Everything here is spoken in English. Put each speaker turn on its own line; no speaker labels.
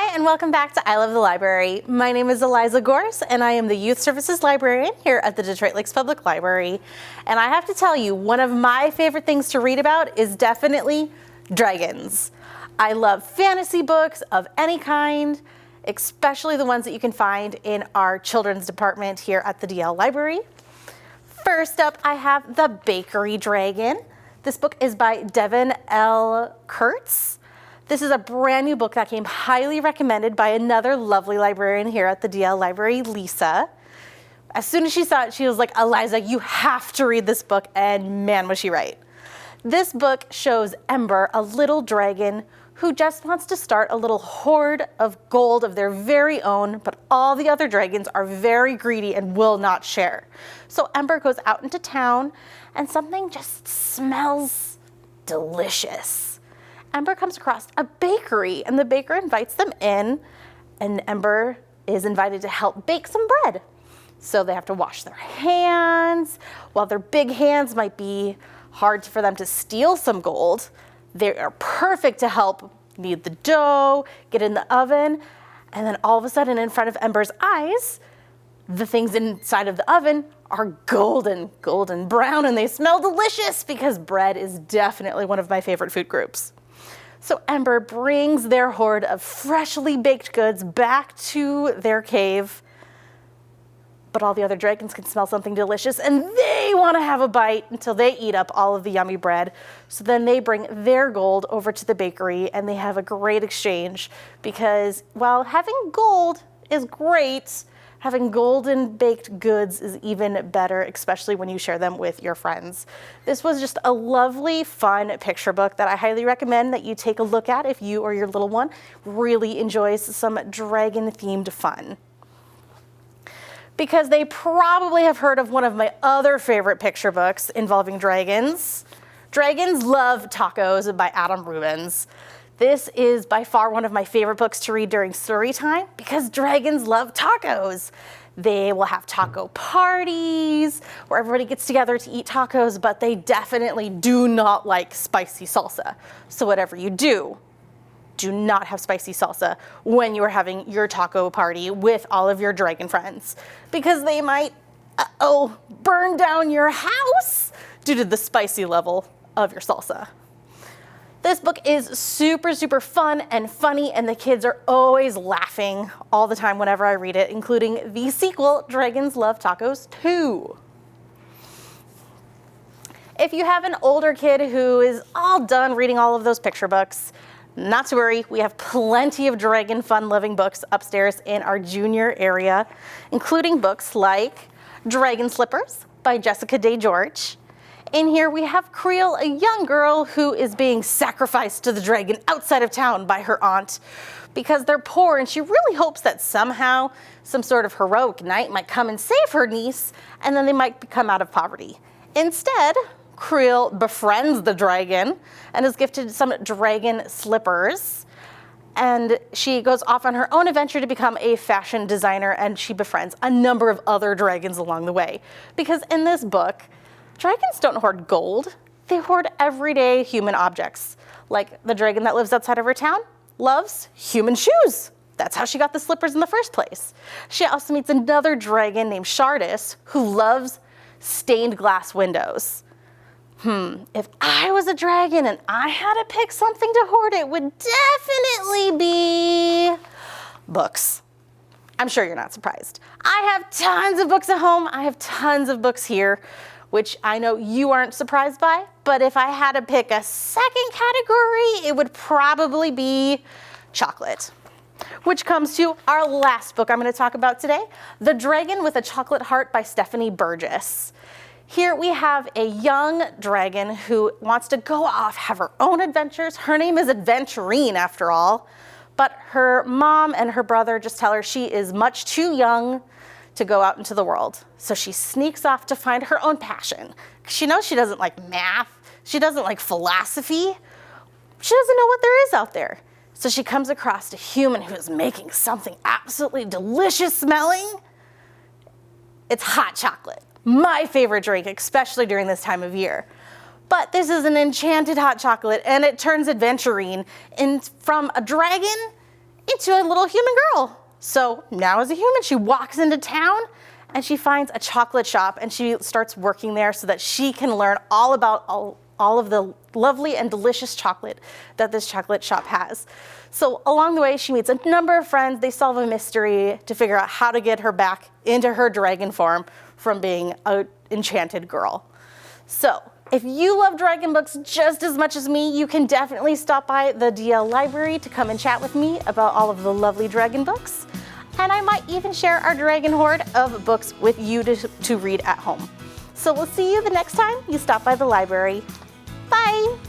Hi, and welcome back to I Love the Library. My name is Eliza Gores, and I am the Youth Services Librarian here at the Detroit Lakes Public Library. And I have to tell you, one of my favorite things to read about is definitely dragons. I love fantasy books of any kind, especially the ones that you can find in our children's department here at the DL Library. First up, I have The Bakery Dragon. This book is by Devin L. Kurtz. This is a brand new book that came highly recommended by another lovely librarian here at the DL Library, Lisa. As soon as she saw it, she was like, Eliza, you have to read this book, and man, was she right. This book shows Ember, a little dragon who just wants to start a little hoard of gold of their very own, but all the other dragons are very greedy and will not share. So Ember goes out into town, and something just smells delicious. Ember comes across a bakery, and the baker invites them in, and Ember is invited to help bake some bread. So they have to wash their hands. While their big hands might be hard for them to steal some gold, they are perfect to help knead the dough, get in the oven, and then all of a sudden in front of Ember's eyes, the things inside of the oven are golden brown, and they smell delicious because bread is definitely one of my favorite food groups. So Ember brings their hoard of freshly baked goods back to their cave, but all the other dragons can smell something delicious, and they want to have a bite until they eat up all of the yummy bread. So then they bring their gold over to the bakery, and they have a great exchange because while having gold is great, having golden baked goods is even better, especially when you share them with your friends. This was just a lovely, fun picture book that I highly recommend that you take a look at if you or your little one really enjoys some dragon-themed fun. Because they probably have heard of one of my other favorite picture books involving dragons. Dragons Love Tacos by Adam Rubens. This is by far one of my favorite books to read during story time because dragons love tacos. They will have taco parties where everybody gets together to eat tacos, but they definitely do not like spicy salsa. So whatever you do not have spicy salsa when you are having your taco party with all of your dragon friends because they might, burn down your house due to the spicy level of your salsa. This book is super, super fun and funny, and the kids are always laughing all the time whenever I read it, including the sequel, Dragons Love Tacos 2. If you have an older kid who is all done reading all of those picture books, not to worry, we have plenty of dragon fun-loving books upstairs in our junior area, including books like Dragon Slippers by Jessica Day George. In here we have Creel, a young girl who is being sacrificed to the dragon outside of town by her aunt because they're poor, and she really hopes that somehow some sort of heroic knight might come and save her niece, and then they might come out of poverty. Instead, Creel befriends the dragon and is gifted some dragon slippers, and she goes off on her own adventure to become a fashion designer, and she befriends a number of other dragons along the way. Because in this book, dragons don't hoard gold, they hoard everyday human objects. Like the dragon that lives outside of her town loves human shoes. That's how she got the slippers in the first place. She also meets another dragon named Shardis who loves stained glass windows. If I was a dragon and I had to pick something to hoard, it would definitely be books. I'm sure you're not surprised. I have tons of books at home. I have tons of books here, which I know you aren't surprised by, but if I had to pick a second category, it would probably be chocolate. Which comes to our last book I'm going to talk about today, The Dragon with a Chocolate Heart by Stephanie Burgess. Here we have a young dragon who wants to go off, have her own adventures. Her name is Adventurine, after all, but her mom and her brother just tell her she is much too young to go out into the world. So she sneaks off to find her own passion. She knows she doesn't like math. She doesn't like philosophy. She doesn't know what there is out there. So she comes across a human who is making something absolutely delicious smelling. It's hot chocolate. My favorite drink, especially during this time of year. But this is an enchanted hot chocolate, and it turns Adventurine from a dragon into a little human girl. So now as a human, she walks into town and she finds a chocolate shop and she starts working there so that she can learn all about all of the lovely and delicious chocolate that this chocolate shop has. So along the way, she meets a number of friends. They solve a mystery to figure out how to get her back into her dragon form from being an enchanted girl. So if you love dragon books just as much as me, you can definitely stop by the DL library to come and chat with me about all of the lovely dragon books. And I might even share our dragon hoard of books with you to read at home. So we'll see you the next time you stop by the library. Bye!